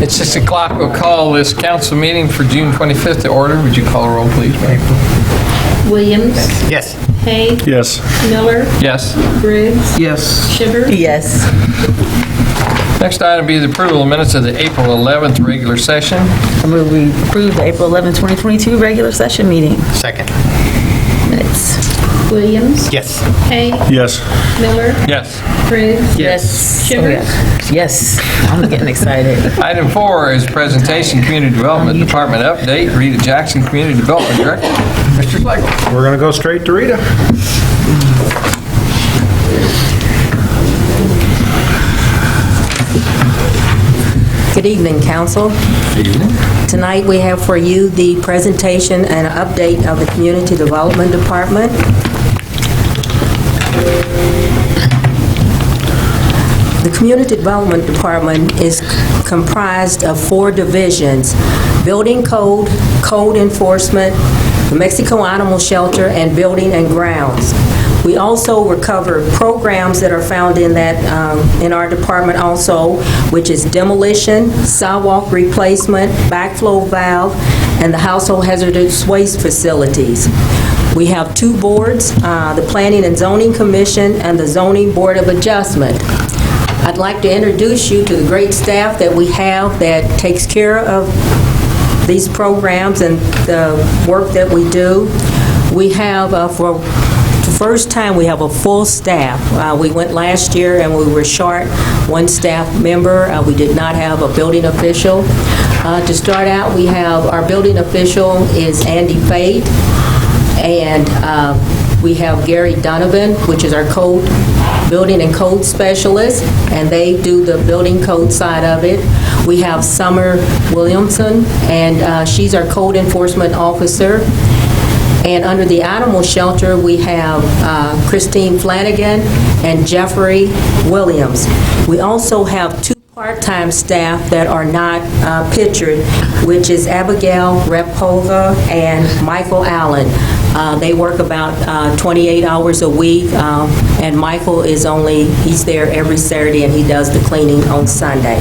It's 6 o'clock. We'll call this council meeting for June 25th to order. Would you call a roll, please, Mary? Williams. Yes. Hay. Yes. Miller. Yes. Briggs. Yes. Shivers. Yes. Next item will be the approval of minutes of the April 11th regular session. I move we approve the April 11, 2022 regular session meeting Second. minutes. Williams. Yes. Hay. Yes. Miller. Yes. Briggs. Yes. Shivers. Yes. I'm getting excited. Item 4 is presentation, Community Development Department update. Rita Jackson, Community Development Director. Mr. Schlegel. We're going to go straight to Rita. Good evening, Council. Good evening. Tonight we have for you the presentation and update of the Community Development Department. The Community Development Department is comprised of 4 divisions: Building Code, Code Enforcement, the Mexico Animal Shelter, and Building and Grounds. We also recover programs that are found in that in our department also, which is demolition, sidewalk replacement, backflow valve, and the household hazardous waste facilities. We have 2 boards, the Planning and Zoning Commission and the Zoning Board of Adjustment. I'd like to introduce you to the great staff that we have that takes care of these programs and the work that we do. We have, for the first time, we have a full staff. We went last year and we were short 1 staff member. We did not have a building official. To start out, we have our building official is Andy Fate, and we have Gary Donovan, which is our building and code specialist, and they do the building code side of it. We have Summer Williamson, and she's our code enforcement officer. And under the animal shelter, we have Christine Flanagan and Jeffrey Williams. We also have 2 part-time staff that are not pictured, which is Abigail Repova and Michael Allen. They work about 28 hours a week, and Michael he's there every Saturday, and he does the cleaning on Sunday.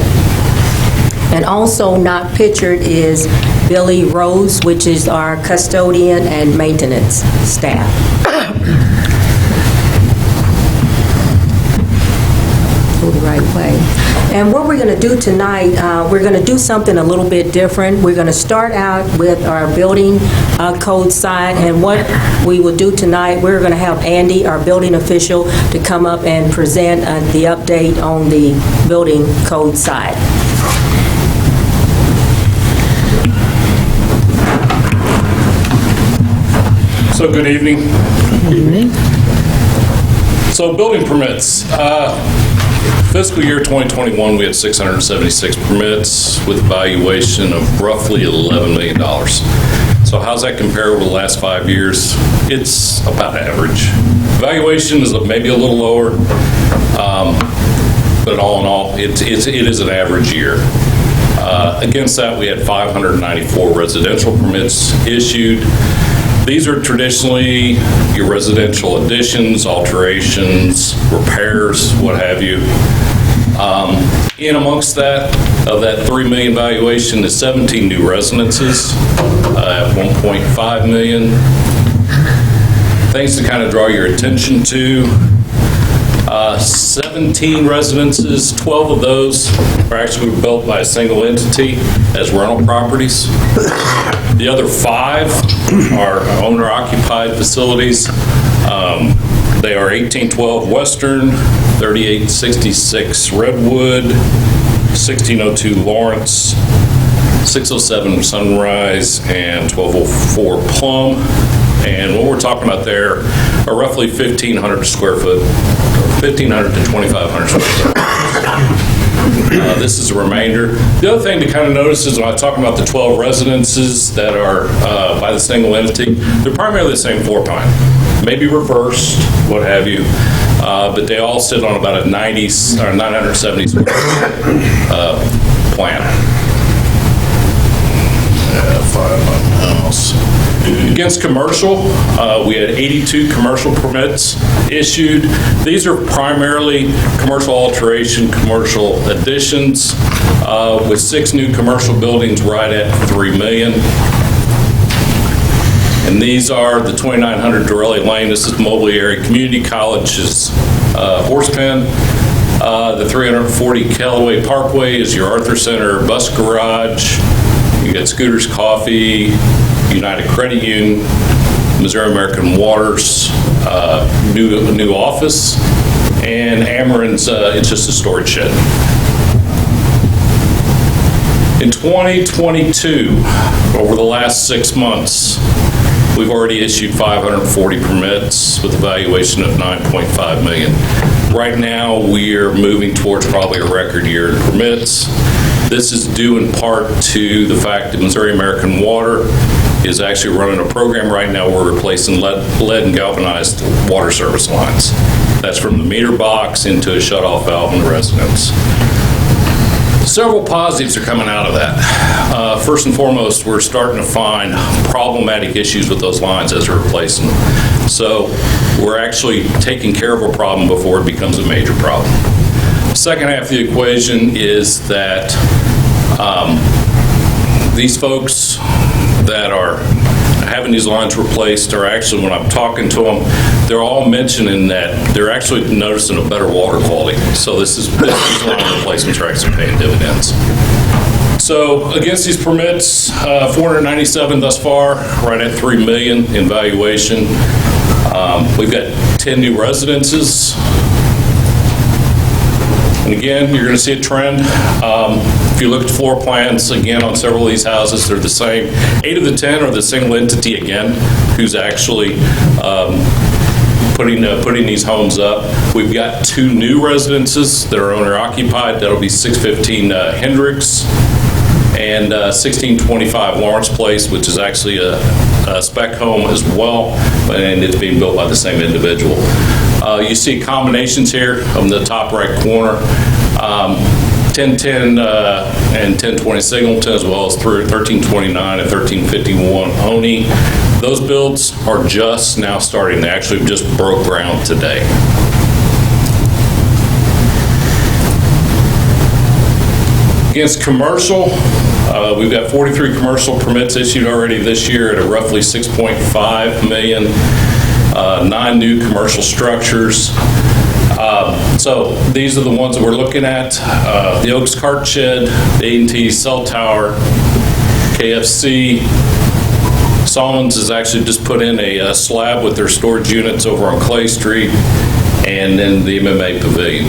And also not pictured is Billy Rose, which is our custodian and maintenance staff. Go the right way. And what we're going to do tonight, we're going to do something a little bit different. We're going to start out with our building code side, and what we will do tonight, we're going to have Andy, our building official, to come up and present the update on the building code side. So good evening. Good evening. So building permits. Fiscal year 2021, we had 676 permits with a valuation of roughly $11 million. So how's that compare over the last 5 years? It's about average. Valuation is maybe a little lower, but all in all, it is an average year. Against that, we had 594 residential permits issued. These are traditionally your residential additions, alterations, repairs, what have you. In amongst that, of that $3 million valuation is 17 new residences at $1.5 million. Things to kind of draw your attention to. 17 residences, 12 of those are actually built by a single entity as rental properties. The other 5 are owner-occupied facilities. They are 1812 Western, 3866 Redwood, 1602 Lawrence, 607 Sunrise, and 1204 Plum. And what we're talking about there are roughly 1,500 square foot, 1,500 to 2,500 square foot. This is a remainder. The other thing to kind of notice is when I'm talking about the 12 residences that are by the single entity, they're primarily the same floor plan. Maybe reversed, what have you, but they all sit on about a 970 square foot plan. 5 on the house. Against commercial, we had 82 commercial permits issued. These are primarily commercial alteration, commercial additions, with 6 new commercial buildings right at $3 million. And these are the 2900 Dorelli Lane. This is Mobley Area Community College's horse pen. The 340 Callaway Parkway is your Arthur Center bus garage. You got Scooters Coffee, United Credit Union, Missouri American Water's new office, and Ameren's, it's just a storage shed. In 2022, over the last 6 months, we've already issued 540 permits with a valuation of $9.5 million. Right now, we're moving towards probably a record year in permits. This is due in part to the fact that Missouri American Water is actually running a program right now where we're replacing lead and galvanized water service lines. That's from the meter box into a shutoff valve in the residence. Several positives are coming out of that. First and foremost, we're starting to find problematic issues with those lines as we're replacing them. So we're actually taking care of a problem before it becomes a major problem. Second half of the equation is that these folks that are having these lines replaced are actually, when I'm talking to them, they're all mentioning that they're actually noticing a better water quality. So these line replacements are actually paying dividends. So against these permits, 497 thus far, right at $3 million in valuation. We've got 10 new residences. And again, you're going to see a trend. If you look at floor plans, again, on several of these houses, they're the same. 8 of the 10 are the single entity again, who's actually putting these homes up. We've got 2 new residences that are owner occupied. That'll be 615 Hendricks and 1625 Lawrence Place, which is actually a spec home as well, and it's being built by the same individual. You see combinations here on the top right corner, 1010 and 1020 Singleton, as well as 1329 and 1351 Oney. Those builds are just now starting. They actually just broke ground today. Against commercial, we've got 43 commercial permits issued already this year at a roughly $6.5 million. 9 new commercial structures. So these are the ones that we're looking at. The Oaks Cart Shed, the A&T Cell Tower, KFC. Simmons has actually just put in a slab with their storage units over on Clay Street, and then the MMA Pavilion.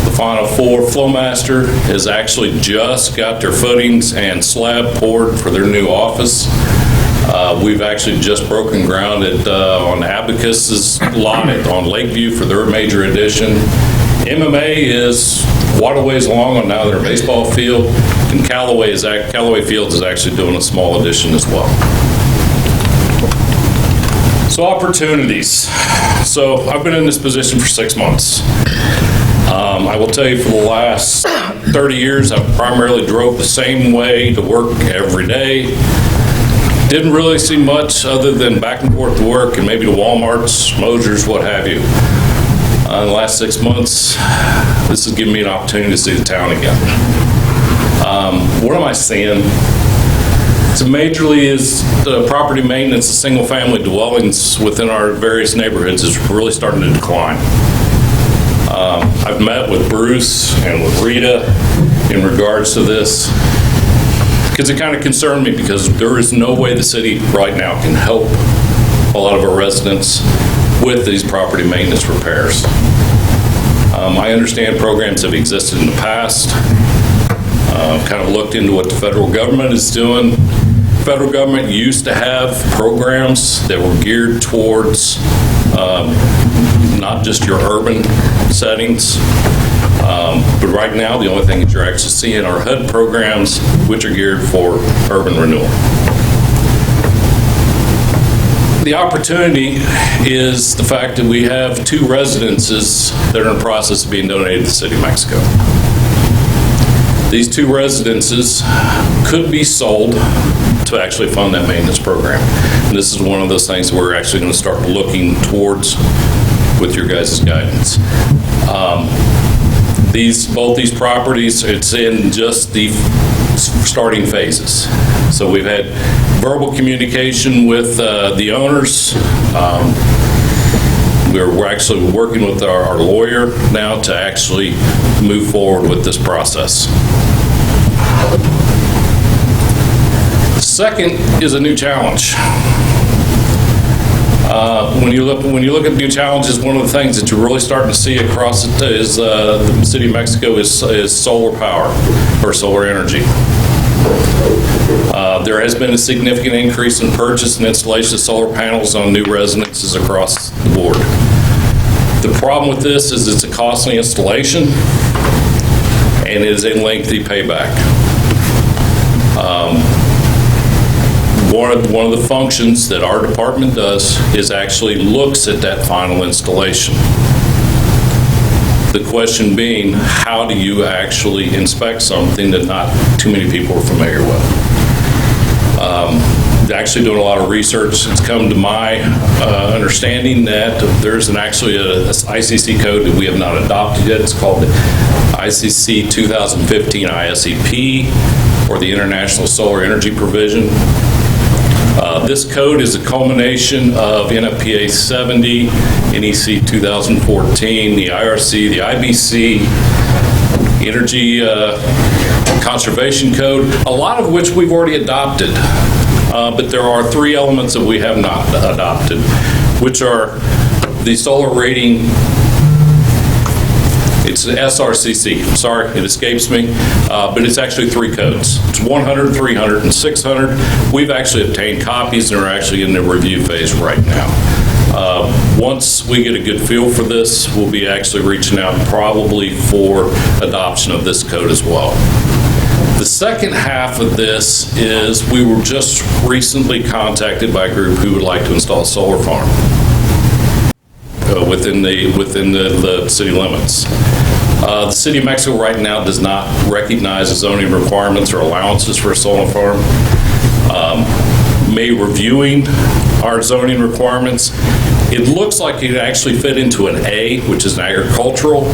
The Final Four Flowmaster has actually just got their footings and slab poured for their new office. We've actually just broken ground on Abacus's lot on Lakeview for their major addition. MMA is waterways long on now their baseball field, and Callaway Fields is actually doing a small addition as well. So opportunities. So I've been in this position for 6 months. I will tell you, for the last 30 years, I've primarily drove the same way to work every day. Didn't really see much other than back and forth to work and maybe to Walmart's, Mosier's, what have you. In the last 6 months, this has given me an opportunity to see the town again. What am I seeing? So majorly is the property maintenance of single-family dwellings within our various neighborhoods is really starting to decline. I've met with Bruce and with Rita in regards to this, because it kind of concerned me, because there is no way the city right now can help a lot of our residents with these property maintenance repairs. I understand programs have existed in the past. Kind of looked into what the federal government is doing. The federal government used to have programs that were geared towards not just your urban settings, but right now the only thing that you're actually seeing are HUD programs, which are geared for urban renewal. The opportunity is the fact that we have 2 residences that are in the process of being donated to the City of Mexico. These 2 residences could be sold to actually fund that maintenance program. And this is one of those things we're actually going to start looking towards with your guys' guidance. Both these properties, it's in just the starting phases. So we've had verbal communication with the owners. We're actually working with our lawyer now to actually move forward with this process. Second is a new challenge. When you look at new challenges, one of the things that you're really starting to see across it is the City of Mexico is solar power or solar energy. There has been a significant increase in purchase and installation of solar panels on new residences across the board. The problem with this is it's a costly installation and it is a lengthy payback. One of the functions that our department does is actually looks at that final installation. The question being, how do you actually inspect something that not too many people are familiar with? Actually doing a lot of research, it's come to my understanding that there's actually a ICC code that we have not adopted yet. It's called the ICC 2015 ISEP, or the International Solar Energy Provision. This code is a culmination of NFPA 70, NEC 2014, the IRC, the IBC, Energy Conservation Code, a lot of which we've already adopted. But there are 3 elements that we have not adopted, which are the solar rating. It's an SRCC. I'm sorry, it escapes me, but it's actually 3 codes. It's 100, 300, and 600. We've actually obtained copies and are actually in the review phase right now. Once we get a good feel for this, we'll be actually reaching out probably for adoption of this code as well. The second half of this is we were just recently contacted by a group who would like to install a solar farm within the city limits. The City of Mexico right now does not recognize the zoning requirements or allowances for a solar farm. Reviewing our zoning requirements, it looks like it actually fit into an A, which is an agricultural.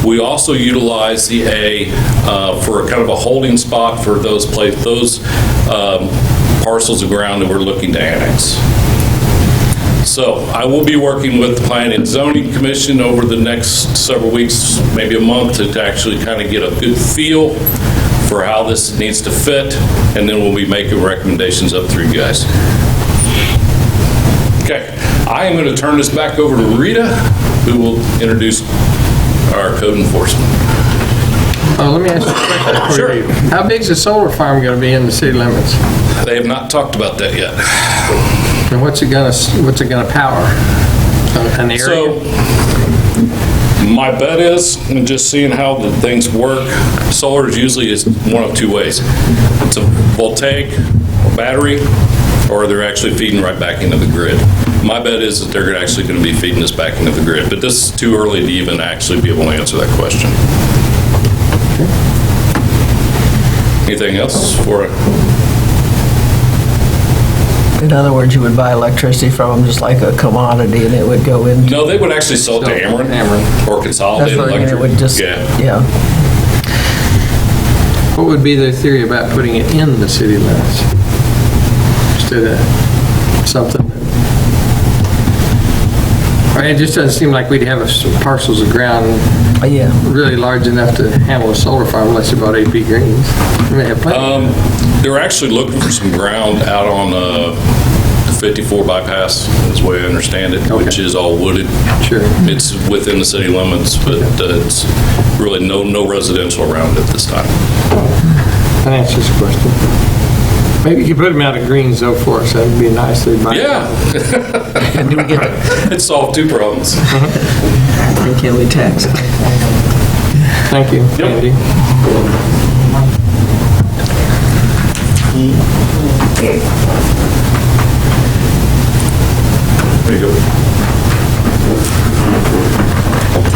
We also utilize the A for a kind of a holding spot for those parcels of ground that we're looking to annex. So I will be working with the Planning and Zoning Commission over the next several weeks, maybe a month, to actually kind of get a good feel for how this needs to fit, and then we'll be making recommendations up through you guys. Okay, I am going to turn this back over to Rita, who will introduce our code enforcement. Let me ask you a question. Sure. How big is the solar farm going to be in the city limits? They have not talked about that yet. And what's it going to power? An area? So, my bet is, and just seeing how the things work, solar usually is one of 2 ways. It's a voltaic or battery, or they're actually feeding right back into the grid. My bet is that they're actually going to be feeding this back into the grid, but this is too early to even actually be able to answer that question. Anything else for it? In other words, you would buy electricity from them just like a commodity, and it would go in. No, they would actually sell it to Ameren or That's Consolidated what I mean, Electric. it would just, yeah. What would be the theory about putting it in the city limits? Instead of something that... It just doesn't seem like we'd have some parcels of ground Yeah. really large enough to handle a solar farm unless you bought AP Greens. They have plenty. They're actually looking for some ground out on the 54 bypass, is the way I understand it, Okay. which is all wooded. Sure. It's within the city limits, but it's really no residential around it this time. That answers the question. Maybe you could put them out of greens though for us. That'd be nice. They'd buy Yeah. And do we get, It solved 2 problems. and can we tax it? Thank you, Andy. There you go.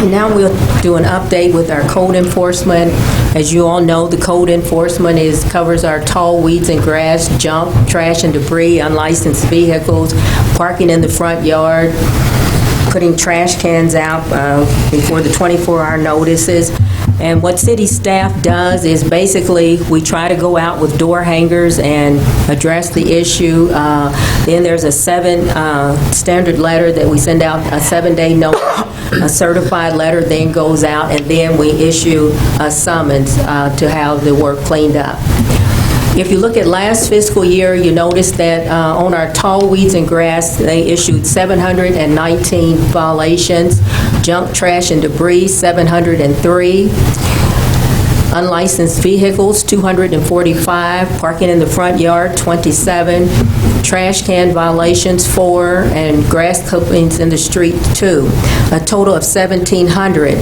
Now we'll do an update with our code enforcement. As you all know, the code enforcement covers our tall weeds and grass, junk, trash and debris, unlicensed vehicles, parking in the front yard, putting trash cans out before the 24-hour notices. And what city staff does is basically we try to go out with door hangers and address the issue. Then there's a standard letter that we send out, a 7-day notice. A certified letter then goes out, and then we issue a summons to have the work cleaned up. If you look at last fiscal year, you notice that on our tall weeds and grass, they issued 719 violations, junk, trash, and debris, 703, unlicensed vehicles, 245, parking in the front yard, 27, trash can violations, 4, and grass clippings in the street, 2, a total of 1,700.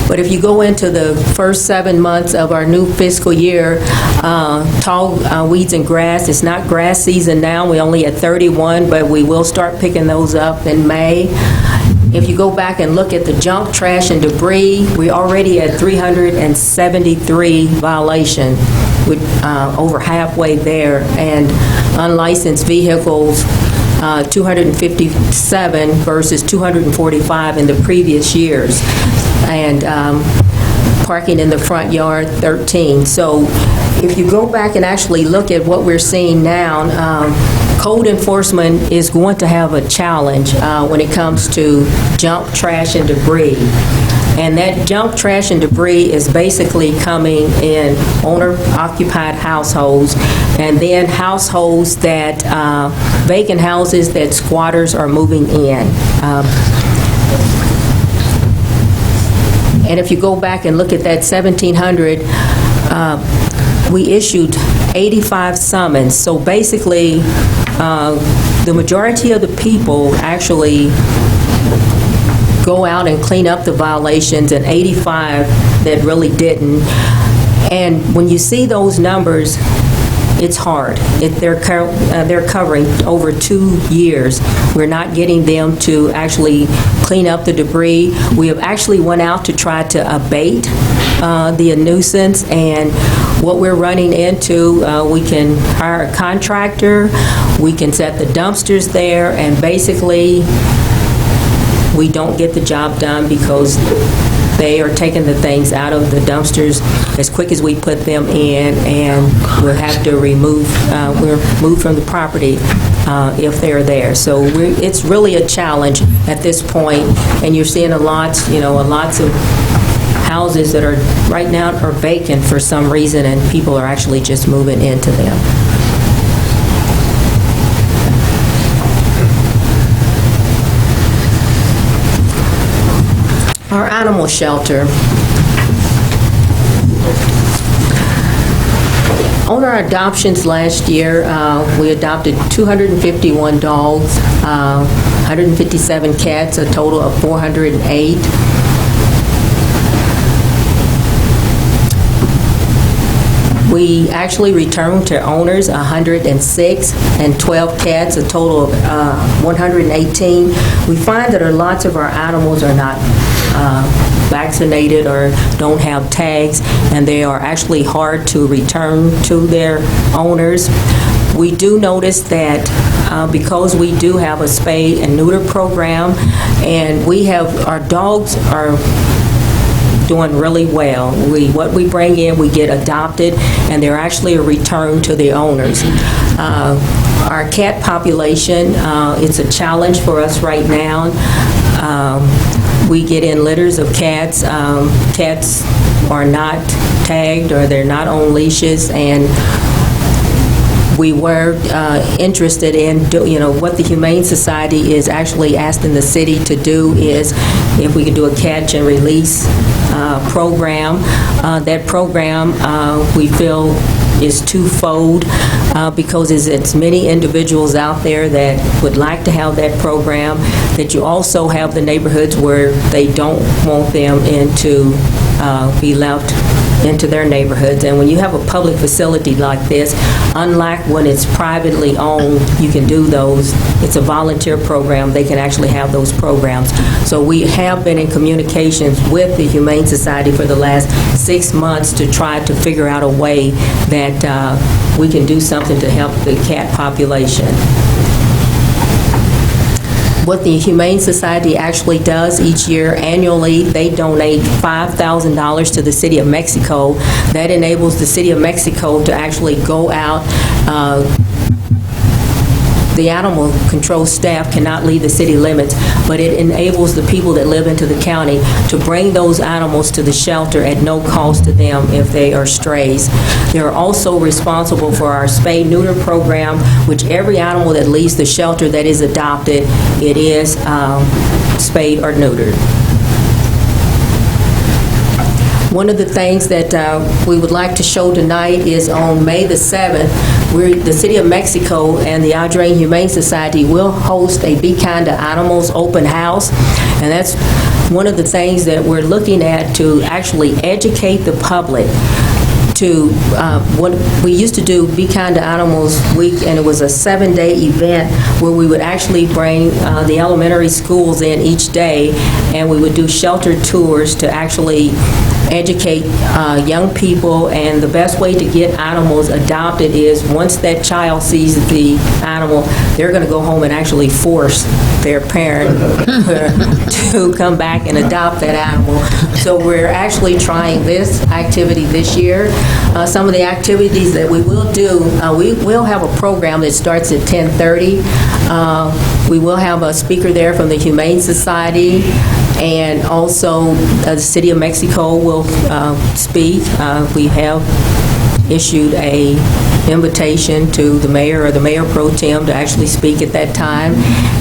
But if you go into the first 7 months of our new fiscal year, tall weeds and grass, it's not grass season now, we only at 31, but we will start picking those up in May. If you go back and look at the junk, trash, and debris, we're already at 373 violations, with over halfway there, and unlicensed vehicles, 257 versus 245 in the previous years, and parking in the front yard, 13. So if you go back and actually look at what we're seeing now, code enforcement is going to have a challenge when it comes to junk, trash, and debris. And that junk, trash, and debris is basically coming in owner-occupied households, and then households that, vacant houses that squatters are moving in. And if you go back and look at that 1,700, we issued 85 summons. So basically, the majority of the people actually go out and clean up the violations, and 85 that really didn't. And when you see those numbers, it's hard. They're covering over 2 years. We're not getting them to actually clean up the debris. We have actually went out to try to abate the nuisance, and what we're running into, we can hire a contractor, we can set the dumpsters there, and basically we don't get the job done because they are taking the things out of the dumpsters as quick as we put them in, and we'll have to remove, we're moved from the property if they're there. So it's really a challenge at this point, and you're seeing lots of houses that are right now are vacant for some reason, and people are actually just moving into them. Our animal shelter. On our adoptions last year, we adopted 251 dogs, 157 cats, a total of 408. We actually returned to owners 106, and 12 cats, a total of 118. We find that lots of our animals are not vaccinated or don't have tags, and they are actually hard to return to their owners. We do notice that because we do have a spay and neuter program, and our dogs are doing really well. What we bring in, we get adopted, and they're actually a return to the owners. Our cat population, it's a challenge for us right now. We get in litters of cats. Cats are not tagged, or they're not on leashes, and we were interested in, what the Humane Society is actually asking the city to do is if we could do a catch and release program. That program, we feel, is twofold because it's many individuals out there that would like to have that program, that you also have the neighborhoods where they don't want them to be left into their neighborhoods. And when you have a public facility like this, unlike when it's privately owned, you can do those. It's a volunteer program. They can actually have those programs. So we have been in communications with the Humane Society for the last 6 months to try to figure out a way that we can do something to help the cat population. What the Humane Society actually does each year, annually, they donate $5,000 to the City of Mexico. That enables the City of Mexico to actually go out. The animal control staff cannot leave the city limits, but it enables the people that live into the county to bring those animals to the shelter at no cost to them if they are strays. They're also responsible for our spay-neuter program, which every animal that leaves the shelter that is adopted, it is spayed or neutered. One of the things that we would like to show tonight is on May the 7th, the City of Mexico and the Algerine Humane Society will host a Be Kind to Animals open house. And that's one of the things that we're looking at to actually educate the public to what we used to do, Be Kind to Animals Week, and it was a 7-day event where we would actually bring the elementary schools in each day, and we would do shelter tours to actually educate young people. And the best way to get animals adopted is once that child sees the animal, they're going to go home and actually force their parent to come back and adopt that animal. So we're actually trying this activity this year. Some of the activities that we will do, we will have a program that starts at 10:30. We will have a speaker there from the Humane Society, and also the City of Mexico will speak. We have issued a invitation to the mayor or the mayor pro tem to actually speak at that time,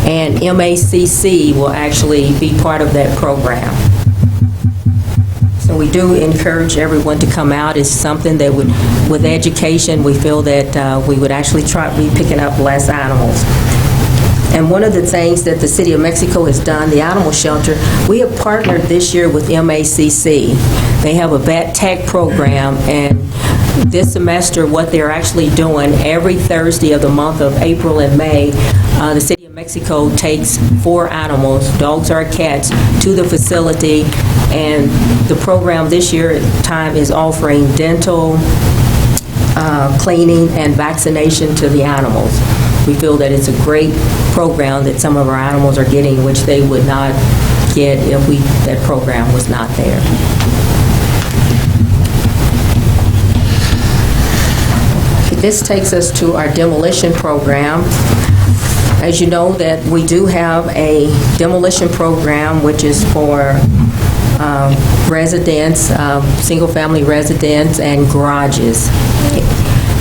and MACC will actually be part of that program. So we do encourage everyone to come out. It's something that would, with education, we feel that we would actually try to be picking up less animals. And one of the things that the City of Mexico has done, the animal shelter, we have partnered this year with MACC. They have a vet tech program, and this semester what they're actually doing, every Thursday of the month of April and May, the City of Mexico takes 4 animals, dogs or cats, to the facility, and the program this year time is offering dental, cleaning, and vaccination to the animals. We feel that it's a great program that some of our animals are getting, which they would not get if that program was not there. This takes us to our demolition program. As you know, that we do have a demolition program which is for residents, single-family residents, and garages.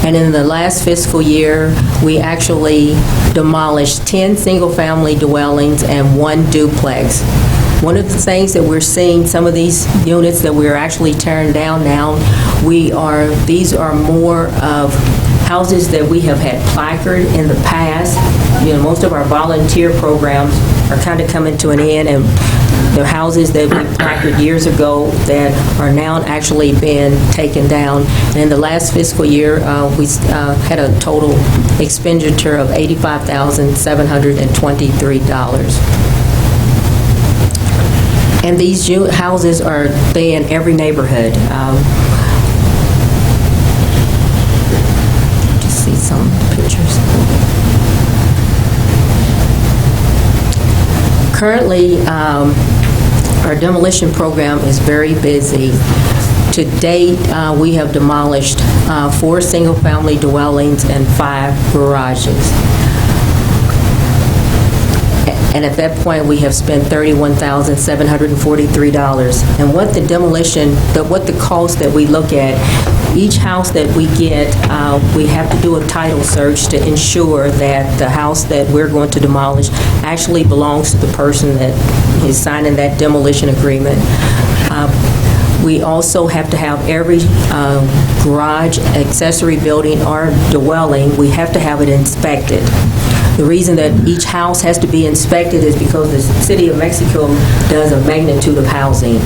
And in the last fiscal year, we actually demolished 10 single-family dwellings and 1 duplex. One of the things that we're seeing, some of these units that we're actually tearing down now, these are more of houses that we have had placard in the past. You know, most of our volunteer programs are kind of coming to an end, and the houses that we placard years ago that are now actually been taken down. And in the last fiscal year, we had a total expenditure of $85,723. And these houses are in every neighborhood. Just see some pictures. Currently, our demolition program is very busy. To date, we have demolished 4 single-family dwellings and 5 garages. And at that point, we have spent $31,743. And what the demolition, what the cost that we look at, each house that we get, we have to do a title search to ensure that the house that we're going to demolish actually belongs to the person that is signing that demolition agreement. We also have to have every garage, accessory building, or dwelling, we have to have it inspected. The reason that each house has to be inspected is because the City of Mexico does a magnitude of housing.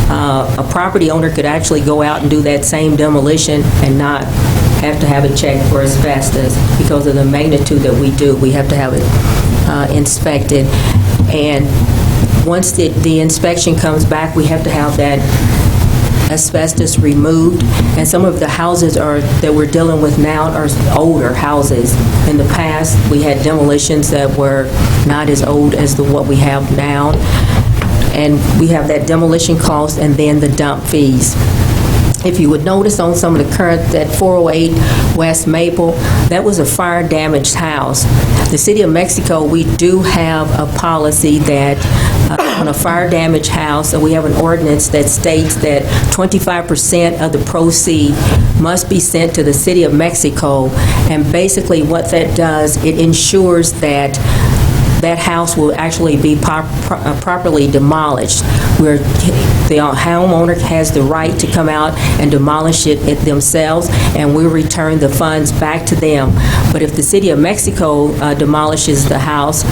a property owner could actually go out and do that same demolition and not have to have it checked for asbestos because of the magnitude that we do. We have to have it inspected. And once the inspection comes back, we have to have that asbestos removed. And some of the houses that we're dealing with now are older houses. In the past, we had demolitions that were not as old as what we have now. And we have that demolition cost and then the dump fees. If you would notice on some of the current, that 408 West Maple, that was a fire-damaged house. The City of Mexico, we do have a policy that on a fire-damaged house, and we have an ordinance that states that 25% of the proceed must be sent to the City of Mexico. And basically what that does, it ensures that that house will actually be properly demolished, where the homeowner has the right to come out and demolish it themselves, and we return the funds back to them. But if the City of Mexico demolishes the house,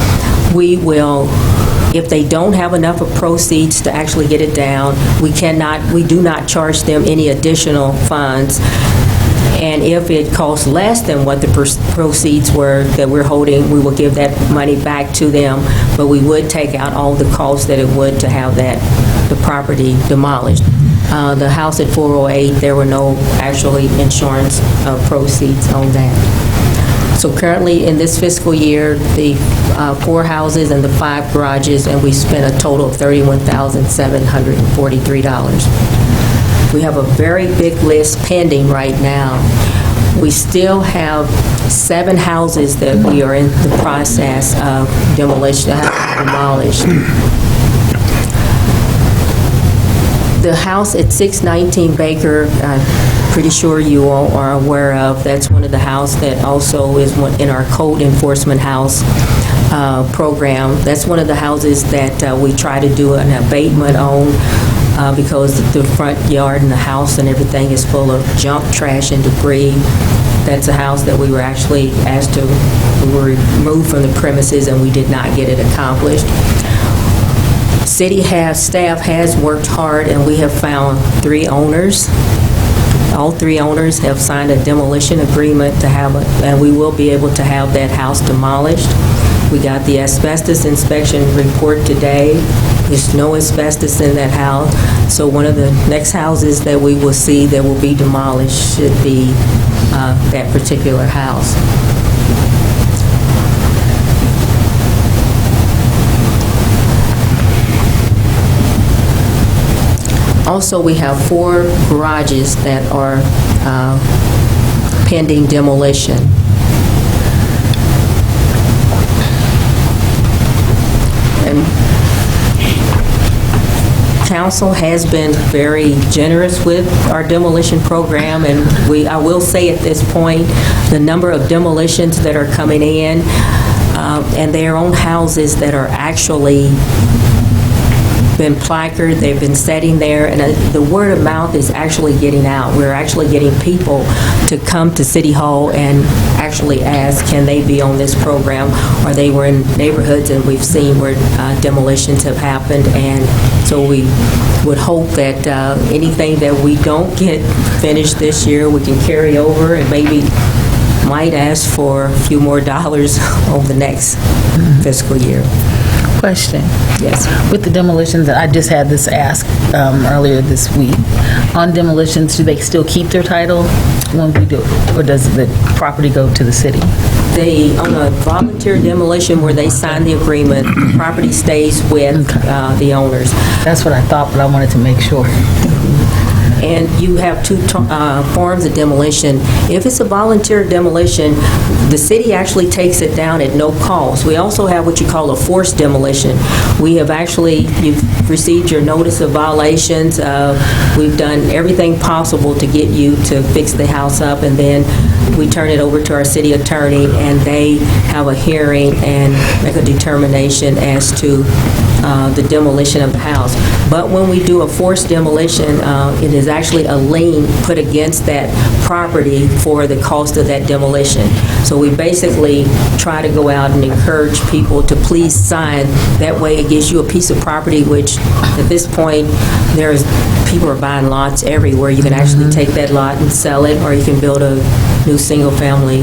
we will, if they don't have enough of proceeds to actually get it down, we do not charge them any additional funds. And if it costs less than what the proceeds were that we're holding, we will give that money back to them, but we would take out all the costs that it would to have the property demolished. The house at 408, there were no actually insurance proceeds on that. So currently in this fiscal year, the 4 houses and the 5 garages, and we spent a total of $31,743. We have a very big list pending right now. We still have 7 houses that we are in the process of demolition, demolished. The house at 619 Baker, I'm pretty sure you all are aware of. That's one of the houses that also is in our code enforcement house program. That's one of the houses that we try to do an abatement on. Because the front yard and the house and everything is full of junk, trash, and debris. That's a house that we were actually asked to, we were removed from the premises and we did not get it accomplished. Staff has worked hard, and we have found 3 owners. All 3 owners have signed a demolition agreement to have and we will be able to have that house demolished. We got the asbestos inspection report today. There's no asbestos in that house. So one of the next houses that we will see that will be demolished should be that particular house. Also, we have 4 garages that are pending demolition. And council has been very generous with our demolition program, and I will say at this point, the number of demolitions that are coming in, and their own houses that are actually been placard, they've been sitting there, and the word of mouth is actually getting out. We're actually getting people to come to City Hall and actually ask, can they be on this program? Or they were in neighborhoods and we've seen where demolitions have happened, and so we would hope that anything that we don't get finished this year, we can carry over and maybe might ask for a few more dollars over the next fiscal year. Question. Yes. With the demolitions, I just had this asked earlier this week. On demolitions, do they still keep their title when we do it? Or does the property go to the city? On a volunteer demolition where they sign the agreement, the property stays with the owners. That's what I thought, but I wanted to make sure. And you have 2 forms of demolition. If it's a volunteer demolition, the city actually takes it down at no cost. We also have what you call a forced demolition. We have actually, you've received your notice of violations. We've done everything possible to get you to fix the house up, and then we turn it over to our city attorney, and they have a hearing and make a determination as to the demolition of the house. But when we do a forced demolition, it is actually a lien put against that property for the cost of that demolition. So we basically try to go out and encourage people to please sign. That way it gives you a piece of property, which at this point, people are buying lots everywhere. You can actually take that lot and sell it, or you can build a new single-family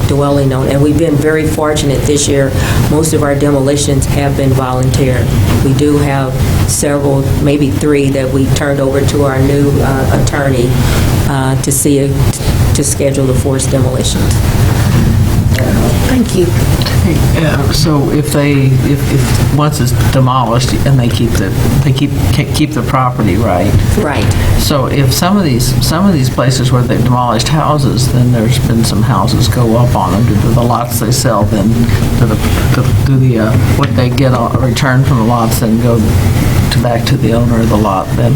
dwelling on it. And we've been very fortunate this year. Most of our demolitions have been volunteer. We do have several, maybe 3, that we turned over to our new attorney to schedule the forced demolitions. Thank you. Yeah, so if once it's demolished and they keep the property, right? Right. So if some of these places where they've demolished houses, then there's been some houses go up on them. Do the lots they sell then, what they get returned from the lots then go back to the owner of the lot then?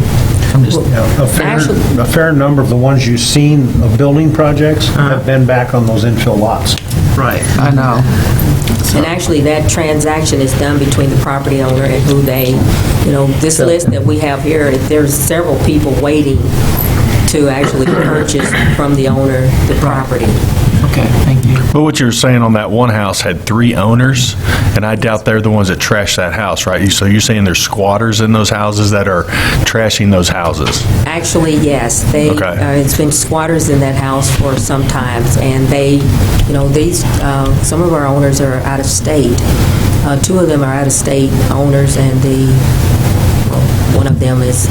I'm just, A fair number of the ones you've seen of building projects have been back on those infill lots. right, I know. And actually, that transaction is done between the property owner and who they, this list that we have here, there's several people waiting to actually purchase from the owner the property. Okay, thank you. But what you were saying on that one house had 3 owners, and I doubt they're the ones that trashed that house, right? So you're saying there's squatters in those houses that are trashing those houses? Actually, yes. Okay. It's been squatters in that house for some times, and some of our owners are out of state. 2 of them are out of state owners, and one of them is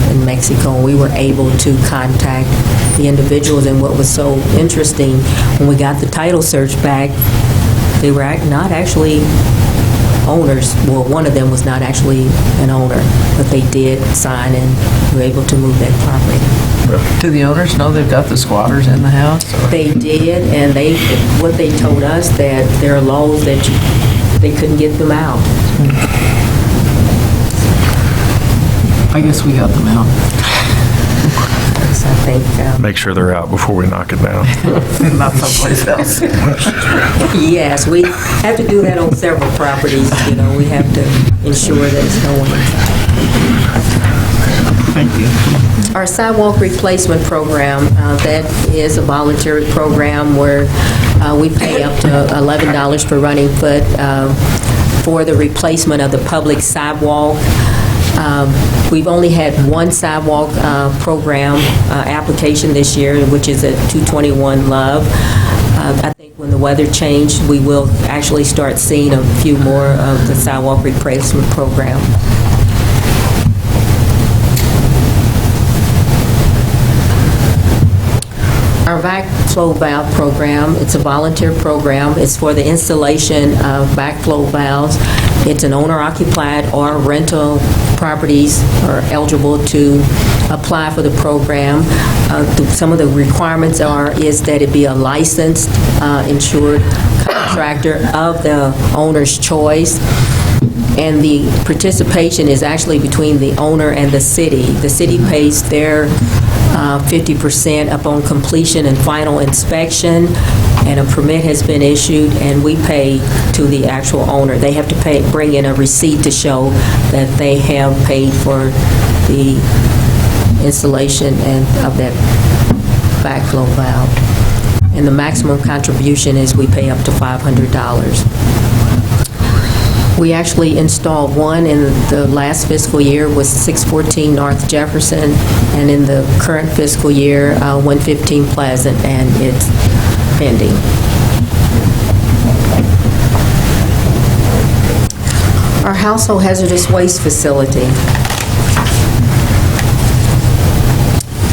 in Mexico. We were able to contact the individuals, and what was so interesting, when we got the title search back, they were not actually owners. Well, one of them was not actually an owner, but they did sign and were able to move that property. Do the owners know they've got the squatters in the house? They did, and what they told us, that there are laws that they couldn't get them out. I guess we got them out. So I think, Make sure they're out before we knock it down. Not someplace else. yes, we have to do that on several properties. We have to ensure that it's no one inside. Thank you. Our sidewalk replacement program, that is a voluntary program where we pay up to $11 per running foot for the replacement of the public sidewalk. We've only had one sidewalk program application this year, which is at 221 Love. I think when the weather changed, we will actually start seeing a few more of the sidewalk replacement program. Our backflow valve program, it's a volunteer program. It's for the installation of backflow valves. It's an owner-occupied or rental properties are eligible to apply for the program. Some of the requirements is that it be a licensed, insured contractor of the owner's choice. And the participation is actually between the owner and the city. The city pays their 50% upon completion and final inspection, and a permit has been issued, and we pay to the actual owner. They have to bring in a receipt to show that they have paid for the installation of that backflow valve. And the maximum contribution is we pay up to $500. We actually installed one in the last fiscal year was 614 North Jefferson, and in the current fiscal year, 115 Pleasant, and it's pending. Our household hazardous waste facility.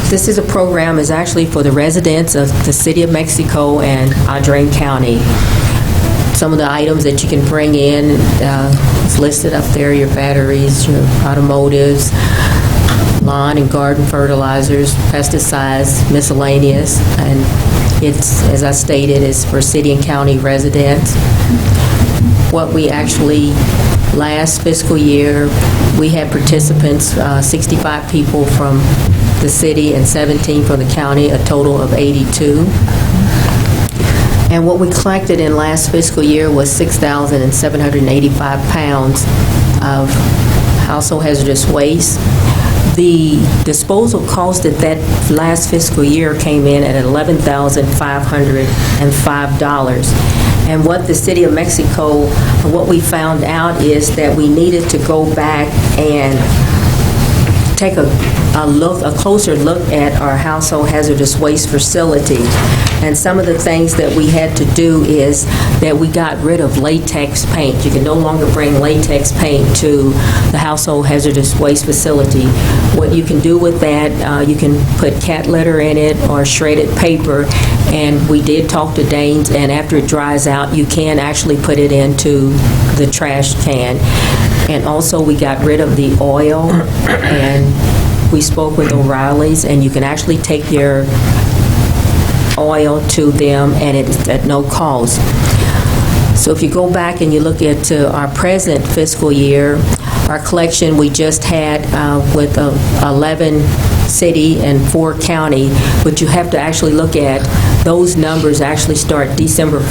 This is a program is actually for the residents of the City of Mexico and Audrain County. Some of the items that you can bring in is listed up there, your batteries, your automotives, lawn and garden fertilizers, pesticides, miscellaneous, and it's, as I stated, is for city and county residents. What we actually, last fiscal year, we had participants, 65 people from the city and 17 from the county, a total of 82. And what we collected in last fiscal year was 6,785 pounds of household hazardous waste. The disposal cost at that last fiscal year came in at $11,505. And what the City of Mexico, what we found out is that we needed to go back and take a closer look at our household hazardous waste facility. And some of the things that we had to do is that we got rid of latex paint. You can no longer bring latex paint to the household hazardous waste facility. What you can do with that, you can put cat litter in it or shredded paper, and we did talk to Danes, and after it dries out, you can actually put it into the trash can. And also, we got rid of the oil, and we spoke with O'Reilly's, and you can actually take your oil to them, and it's at no cost. So if you go back and you look at our present fiscal year, our collection we just had with 11 city and 4 county, but you have to actually look at those numbers actually start October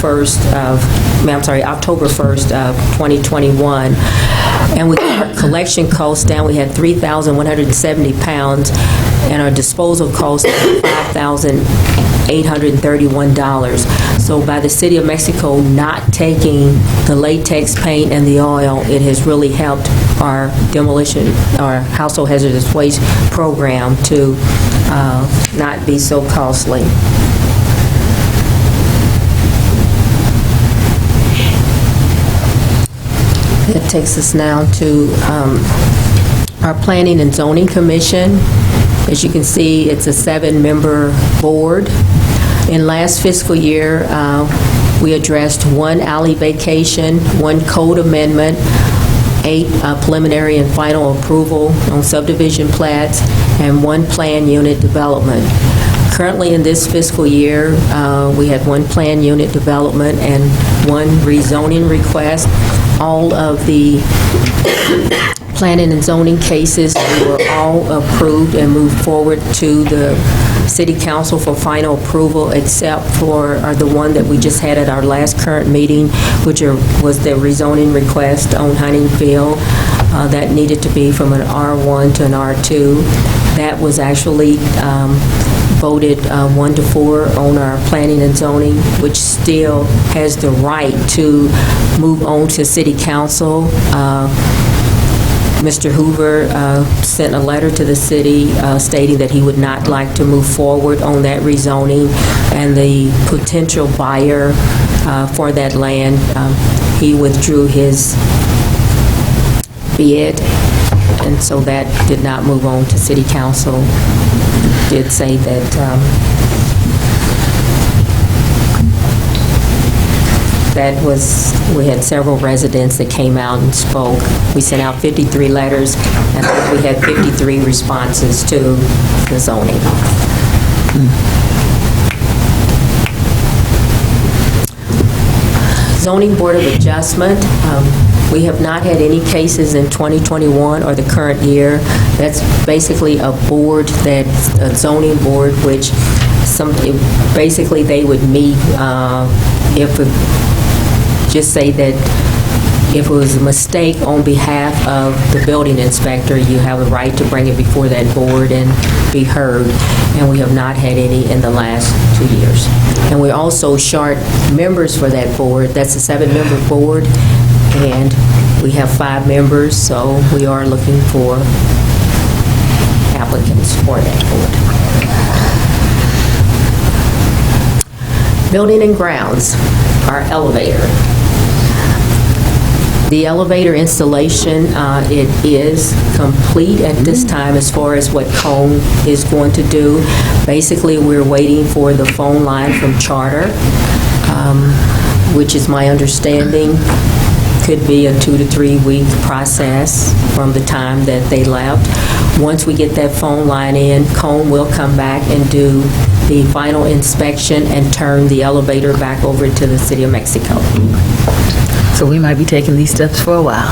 1st of 2021. And with our collection costs down, we had 3,170 pounds, and our disposal cost $5,831. So by the City of Mexico not taking the latex paint and the oil, it has really helped our our household hazardous waste program to not be so costly. That takes us now to our Planning and Zoning Commission. As you can see, it's a 7-member board. In last fiscal year, we addressed 1 alley vacation, 1 code amendment, 8 preliminary and final approval on subdivision plats, and 1 plan unit development. Currently in this fiscal year, we had 1 plan unit development and 1 rezoning request. All of the planning and zoning cases were all approved and moved forward to the City Council for final approval, except for the one that we just had at our last current meeting, which was the rezoning request on Huntingfield. That needed to be from an R1 to an R2. That was actually voted 1-4 on our planning and zoning, which still has the right to move on to City Council. Mr. Hoover sent a letter to the city stating that he would not like to move forward on that rezoning, and the potential buyer for that land, he withdrew his bid, and so that did not move on to City Council. Did say that we had several residents that came out and spoke. We sent out 53 letters, and we had 53 responses to the zoning. Zoning Board of Adjustment, we have not had any cases in 2021 or the current year. That's basically a board, a zoning board, which basically they would meet just say that if it was a mistake on behalf of the building inspector, you have the right to bring it before that board and be heard. And we have not had any in the last 2 years. And we're also short members for that board. That's a 7-member board, and we have 5 members, so we are looking for applicants for that board. Building and grounds, our elevator. The elevator installation, it is complete at this time as far as what Cone is going to do. Basically, we're waiting for the phone line from Charter, which is my understanding could be a 2 to 3 week process from the time that they left. Once we get that phone line in, Cone will come back and do the final inspection and turn the elevator back over to the City of Mexico. So we might be taking these steps for a while.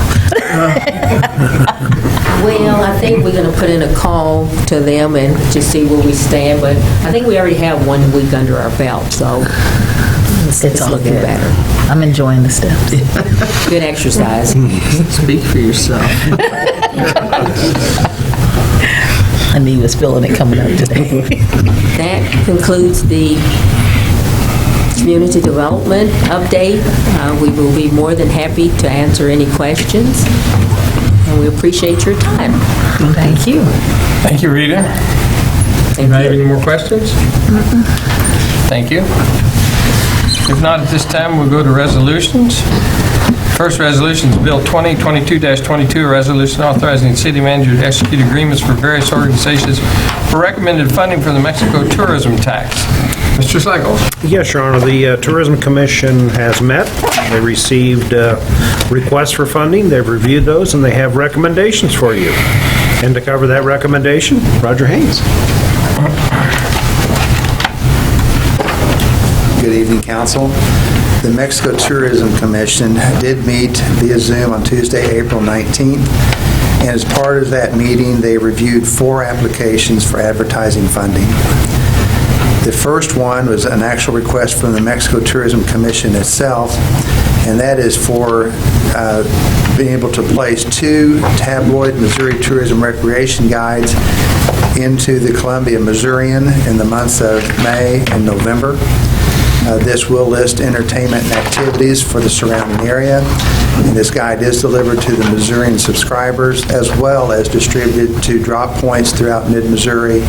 Well, I think we're going to put in a call to them and just see where we stand, but I think we already have 1 week under our belt, so it's looking better. I'm enjoying the steps. Good exercise. Speak for yourself. I knew you was feeling it coming up today. That concludes the community development update. We will be more than happy to answer any questions, and we appreciate your time. Thank you. Thank you, Rita. Anybody have any more questions? Thank you. If not, at this time, we'll go to resolutions. First resolution is Bill 2022-22, a resolution authorizing the city manager to execute agreements for various organizations for recommended funding for the Mexico tourism tax. Mr. Slagle. Yes, Your Honor, the Tourism Commission has met. They received requests for funding. They've reviewed those, and they have recommendations for you. And to cover that recommendation, Roger Haynes. Good evening, Council. The Mexico Tourism Commission did meet via Zoom on Tuesday, April 19th, and as part of that meeting, they reviewed 4 applications for advertising funding. The first one was an actual request from the Mexico Tourism Commission itself, and that is for being able to place 2 tabloid Missouri tourism recreation guides into the Columbia Missourian in the months of May and November. This will list entertainment and activities for the surrounding area, and this guide is delivered to the Missourian subscribers as well as distributed to drop points throughout mid-Missouri,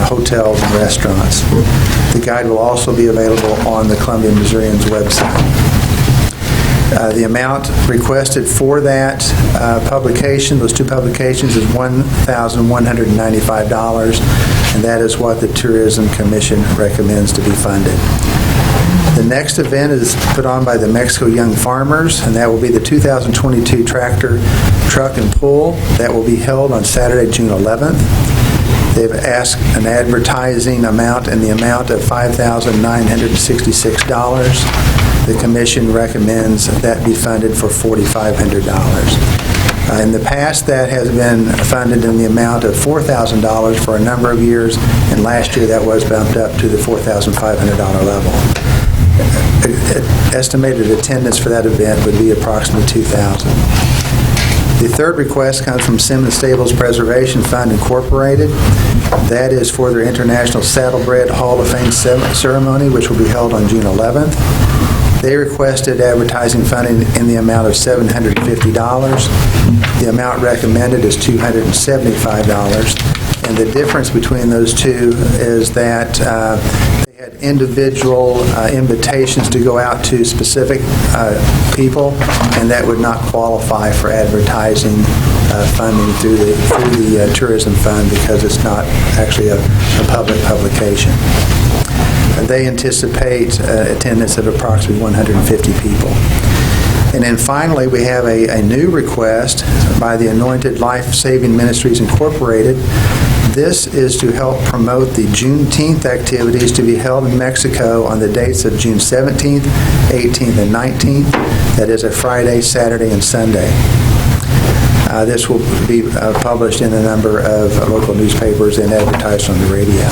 hotels and restaurants. The guide will also be available on the Columbia Missourian's website. The amount requested for that publication, those 2 publications, is $1,195, and that is what the Tourism Commission recommends to be funded. The next event is put on by the Mexico Young Farmers, and that will be the 2022 Tractor, Truck, and Pull. That will be held on Saturday, June 11th. They've asked an advertising amount in the amount of $5,966. The Commission recommends that be funded for $4,500. In the past, that has been funded in the amount of $4,000 for a number of years, and last year that was bumped up to the $4,500 level. Estimated attendance for that event would be approximately 2,000. The third request comes from Simmons Stables Preservation Fund Incorporated. That is for their International Saddlebred Hall of Fame ceremony, which will be held on June 11th. They requested advertising funding in the amount of $750. The amount recommended is $275. And the difference between those two is that they had individual invitations to go out to specific people, and that would not qualify for advertising funding through the tourism fund because it's not actually a public publication. They anticipate attendance of approximately 150 people. And then finally, we have a new request by the Anointed Life Saving Ministries Incorporated. This is to help promote the Juneteenth activities to be held in Mexico on the dates of June 17th, 18th, and 19th. That is a Friday, Saturday, and Sunday. This will be published in a number of local newspapers and advertised on the radio.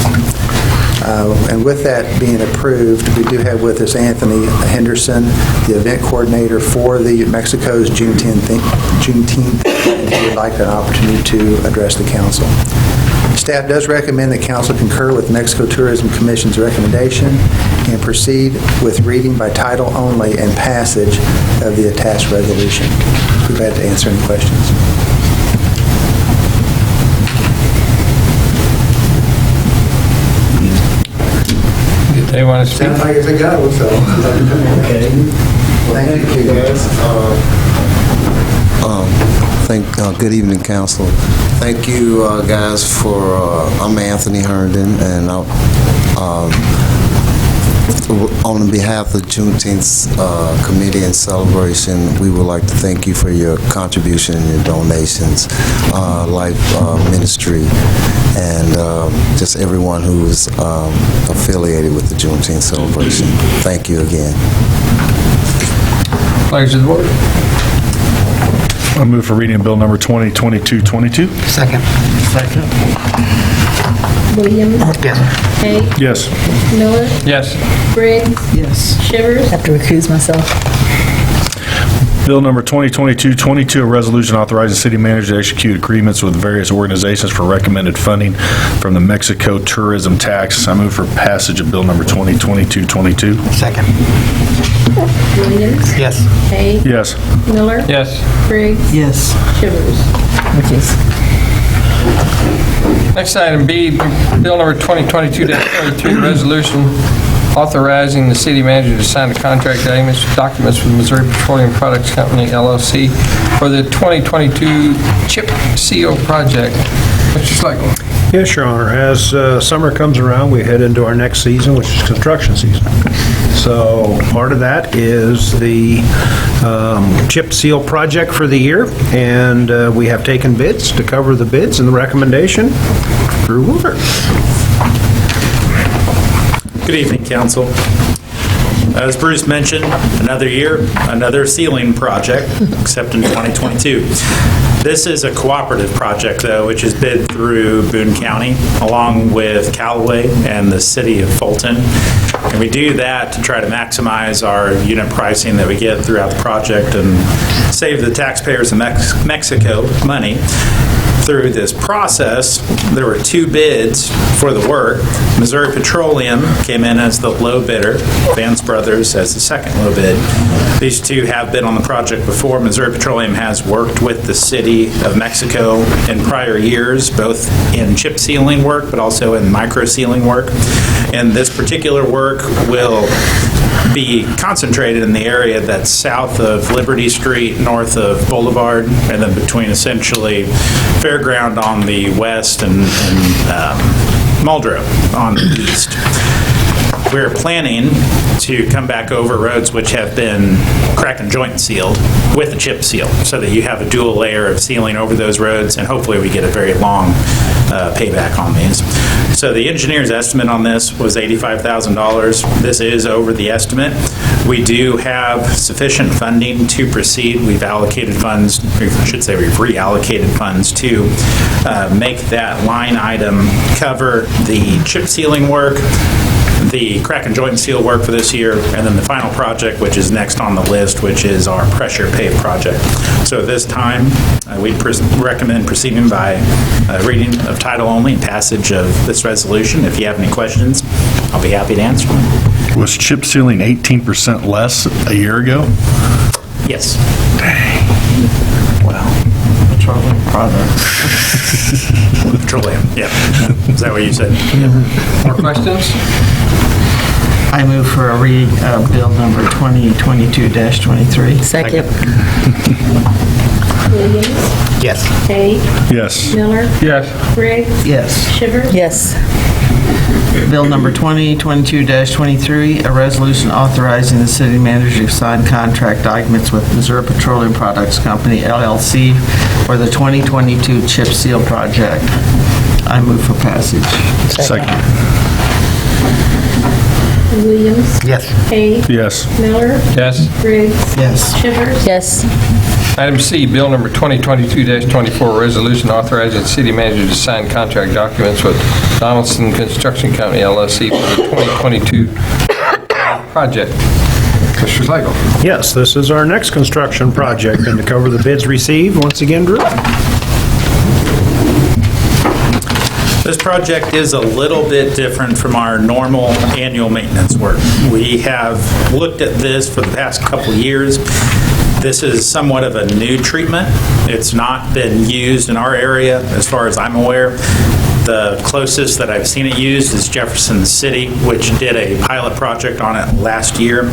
And with that being approved, we do have with us Anthony Henderson, the event coordinator for the Mexico's Juneteenth, and he would like an opportunity to address the council. Staff does recommend that council concur with Mexico Tourism Commission's recommendation and proceed with reading by title only and passage of the attached resolution. We're glad to answer any questions. They want to speak? 10 years ago, so. Okay. Thank you, guys. Good evening, Council. Thank you, guys, for, I'm Anthony Herndon, and on behalf of the Juneteenth Committee and Celebration, we would like to thank you for your contribution and your donations, Life Ministry, and just everyone who is affiliated with the Juneteenth celebration. Thank you again. Pleasure of the board. I move for reading Bill number 2022-22. Second. Williams. Yes. Hay. Yes. Miller. Yes. Briggs. Yes. Shivers. I have to recuse myself. Bill number 2022-22, a resolution authorizing the city manager to execute agreements with various organizations for recommended funding from the Mexico tourism tax. I move for passage of bill number 2022-22. Second. Williams. Yes. Hay. Yes. Miller. Yes. Briggs. Yes. Shivers. Which is, Next item B, bill number 2022-23, resolution authorizing the city manager to sign the contract documents with Missouri Petroleum Products Company, LLC, for the 2022 chip seal project. Mr. Schlegel. Yes, Your Honor. As summer comes around, we head into our next season, which is construction season. So part of that is the chip seal project for the year, and we have taken bids to cover the bids, and the recommendation, Drew Woolver. Good evening, Council. As Bruce mentioned, another year, another ceiling project, except in 2022. This is a cooperative project, though, which is bid through Boone County, along with Callaway and the city of Fulton. And we do that to try to maximize our unit pricing that we get throughout the project and save the taxpayers in Mexico money. Through this process, there were two bids for the work. Missouri Petroleum came in as the low bidder, Vance Brothers as the second low bid. These two have been on the project before. Missouri Petroleum has worked with the city of Mexico in prior years, both in chip sealing work, but also in micro sealing work. And this particular work will be concentrated in the area that's south of Liberty Street, north of Boulevard, and then between essentially Fairground on the west and Muldrow on the east. We're planning to come back over roads which have been crack and joint sealed with a chip seal, so that you have a dual layer of sealing over those roads, and hopefully we get a very long payback on these. So the engineer's estimate on this was $85,000. This is over the estimate. We do have sufficient funding to proceed. We've allocated funds, I should say we've reallocated funds to make that line item cover the chip sealing work, the crack and joint seal work for this year, and then the final project, which is next on the list, which is our pressure pave project. So at this time, we recommend proceeding by reading of title only and passage of this resolution. If you have any questions, I'll be happy to answer them. Was chip sealing 18% less a year ago? Yes. Wow. Petroleum products. Petroleum, yeah. Is that what you said? More questions? I move for a reading of bill number 2022-23. second. Williams. Yes. Hay. Yes. Miller. Yes. Briggs. Yes. Shivers. Yes. Bill number 2022-23, a resolution authorizing the city manager to sign contract documents with Missouri Petroleum Products Company, LLC, for the 2022 chip seal project. I move for passage. Second. Williams. Yes. Hay. Yes. Miller. Yes. Briggs. Yes. Shivers. Yes. Item C, bill number 2022-24, resolution authorizing the city manager to sign contract documents with Donaldson Construction Company, LLC, for the 2022 project. Mr. Schlegel. Yes, this is our next construction project, and to cover the bids received, once again, Drew. This project is a little bit different from our normal annual maintenance work. We have looked at this for the past couple of years. This is somewhat of a new treatment. It's not been used in our area as far as I'm aware. The closest that I've seen it used is Jefferson City, which did a pilot project on it last year.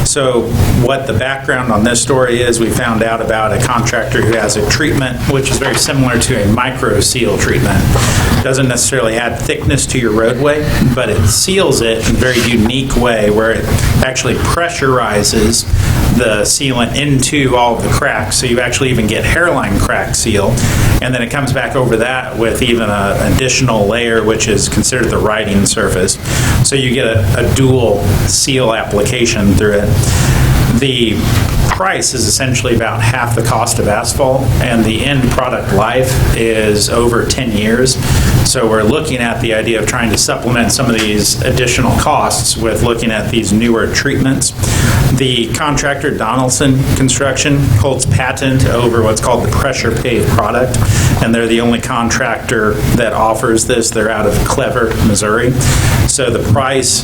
So what the background on this story is, we found out about a contractor who has a treatment which is very similar to a micro seal treatment. Doesn't necessarily add thickness to your roadway, but it seals it in a very unique way where it actually pressurizes the sealant into all of the cracks, so you actually even get hairline crack seal, and then it comes back over that with even an additional layer which is considered the riding surface. So you get a dual seal application through it. The price is essentially about half the cost of asphalt, and the end product life is over 10 years. So we're looking at the idea of trying to supplement some of these additional costs with looking at these newer treatments. The contractor, Donaldson Construction, holds patent over what's called the pressure pave product, and they're the only contractor that offers this. They're out of Clever, Missouri. So the price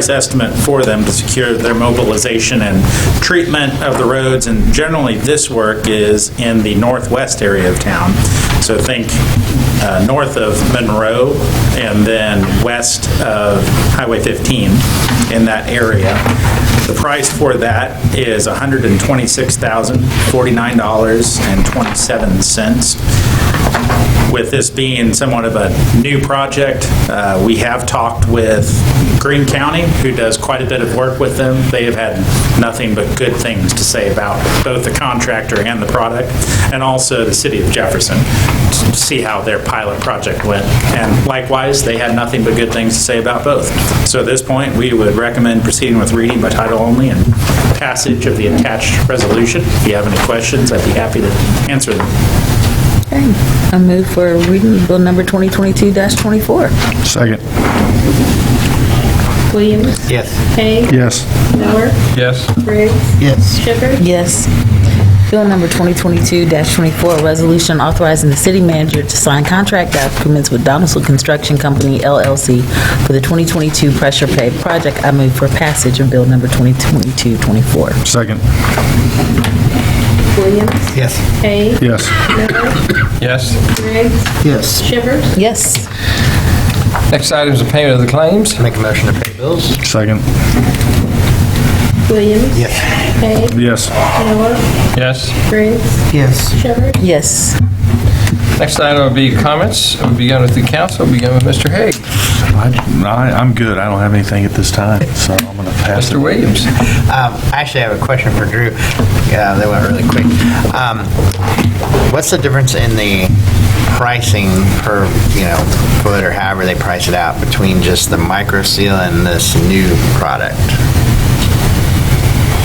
estimate for them to secure their mobilization and treatment of the roads, and generally this work is in the northwest area of town. So think north of Monroe and then west of Highway 15 in that area. The price for that is $126,049.27. With this being somewhat of a new project, we have talked with Greene County, who does quite a bit of work with them. They have had nothing but good things to say about both the contractor and the product, and also the city of Jefferson, to see how their pilot project went. And likewise, they had nothing but good things to say about both. So at this point, we would recommend proceeding with reading by title only and passage of the attached resolution. If you have any questions, I'd be happy to answer them. Okay. I move for reading bill number 2022-24. Second. Williams. Yes. Hay. Yes. Miller. Yes. Briggs. Yes. Shepherd. Yes. Bill number 2022-24, a resolution authorizing the city manager to sign contract documents with Donaldson Construction Company, LLC, for the 2022 pressure pave project. I move for passage of bill number 2022-24. Second. Williams. Yes. Hay. Yes. Miller. Yes. Briggs. Yes. Shepherd. Yes. Next item is the payment of the claims. Make a motion to pay bills. Second. Williams. Yes. Hay. Yes. Miller. Yes. Briggs. Yes. Shepherd. Yes. Next item will be comments. We'll begin with the council. We'll begin with Mr. Hague. I'm good. I don't have anything at this time, so I'm going to pass it. Mr. Williams. I actually have a question for Drew. Yeah, they went really quick. What's the difference in the pricing per, foot or however they price it out between just the micro seal and this new product?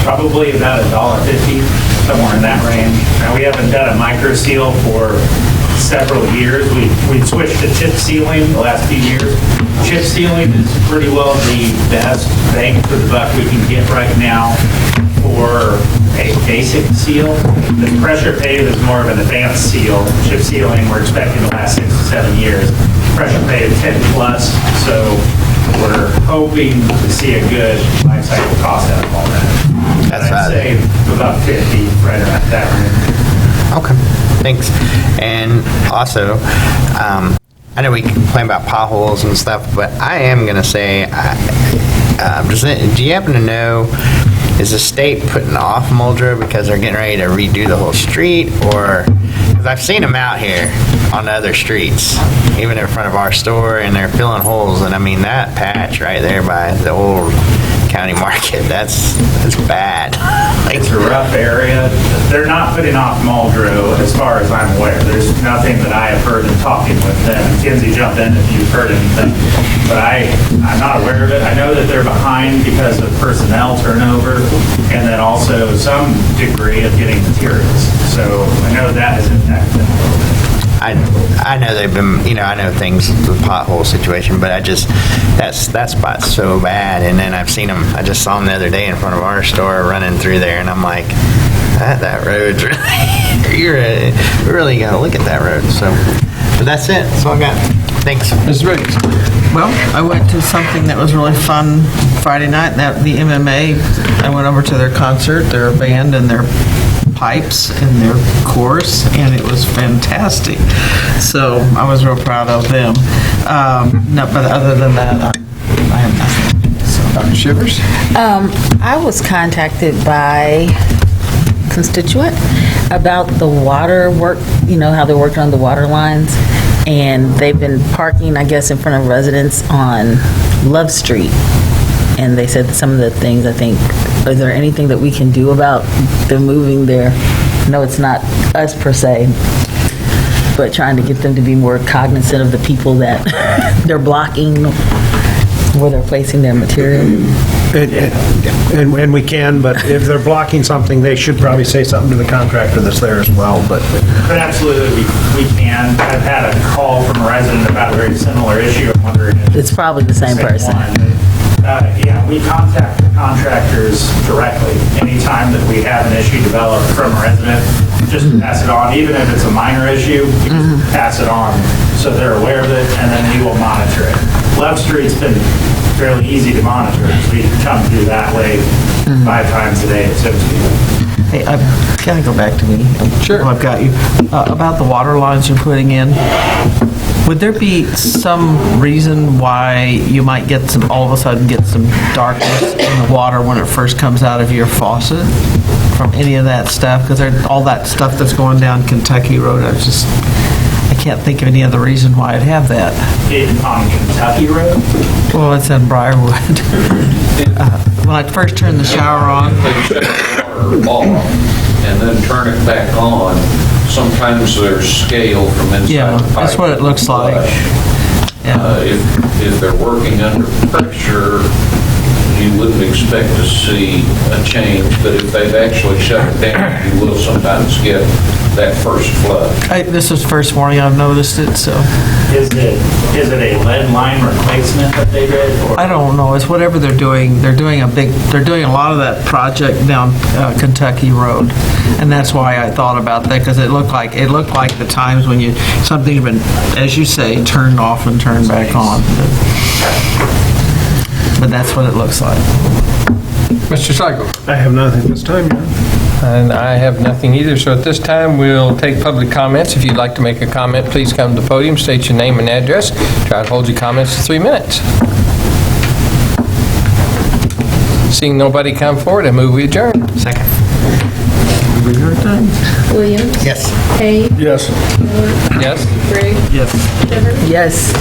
Probably about $1.50, somewhere in that range. Now, we haven't done a micro seal for several years. We've switched to chip sealing the last few years. Chip sealing is pretty well the best bang for the buck we can get right now for a basic seal. The pressure pave is more of an advanced seal. Chip sealing, we're expecting to last 6 to 7 years. Pressure pave 10 plus, so we're hoping to see a good life cycle cost out of all that. That's I'd say about 50, right around that range. Okay, thanks. And also, I know we complain about potholes and stuff, but I am going to say, do you happen to know, is the state putting off Muldrow because they're getting ready to redo the whole street? Or, because I've seen them out here on the other streets, even in front of our store, and they're filling holes. And I mean, that patch right there by the old county market, that's bad. It's a rough area. They're not putting off Muldrow as far as I'm aware. There's nothing that I have heard in talking with them. Kinsey, jump in if you've heard anything. But I'm not aware of it. I know that they're behind because of personnel turnover and then also some degree of getting materials. So I know that has impacted them a little bit. I know they've been, I know things, the pothole situation, but that spot's so bad. And then I've seen them, I just saw them the other day in front of our store running through there, and I'm like, that road's really, you really got to look at that road. So, but that's it. That's all I got. Thanks. Ms. Briggs. Well, I went to something that was really fun Friday night, the MMA. I went over to their concert, their band and their pipes and their chorus, and it was fantastic. So I was real proud of them. No, but other than that, I have nothing. So. Dr. Shivers. I was contacted by a constituent about the water work, how they're working on the water lines. And they've been parking, I guess, in front of residents on Love Street. And they said some of the things, I think, is there anything that we can do about them moving there? No, it's not us per se, but trying to get them to be more cognizant of the people that they're blocking where they're placing their material. And we can, but if they're blocking something, they should probably say something to the contractor that's there as well, but absolutely, we can. I've had a call from a resident about a very similar issue. I'm wondering if It's probably the same person. one. Yeah, we contact the contractors directly. Anytime that we have an issue developed from a resident, just pass it on. Even if it's a minor issue, we just pass it on so they're aware of it, and then we will monitor it. Love Street's been fairly easy to monitor. We come through that way 5 times a day, so to speak. Hey, can I go back to me? Sure. I've got you. About the water lines you're putting in, would there be some reason why you might get some, all of a sudden get some darkness in the water when it first comes out of your faucet from any of that stuff? Because all that stuff that's going down Kentucky Road, I can't think of any other reason why I'd have that. On Kentucky Road? Well, it's in Briarwood. When I first turned the shower on, They shut the water off and then turn it back on. Sometimes there's scale from inside yeah, the pipe. that's what it looks like. Yeah. If they're working under pressure, you wouldn't expect to see a change, but if they've actually shut it down, you will sometimes get that first flood. This is the first morning I've noticed it, so. Is it a lead line replacement that they did? Or? I don't know, it's whatever they're doing. They're doing a lot of that project down Kentucky Road. And that's why I thought about that, because it looked like the times when something's been, as you say, turned off and turned back on. But that's what it looks like. Mr. Seigel? I have nothing this time, John. And I have nothing either, so at this time, we'll take public comments. If you'd like to make a comment, please come to the podium, state your name and address. Try to hold your comments to 3 minutes. Seeing nobody come forward, I move we adjourn. Second. Williams. Yes. Hay. Yes. Miller. Yes? Gregg. Yes. Shivers. Yes.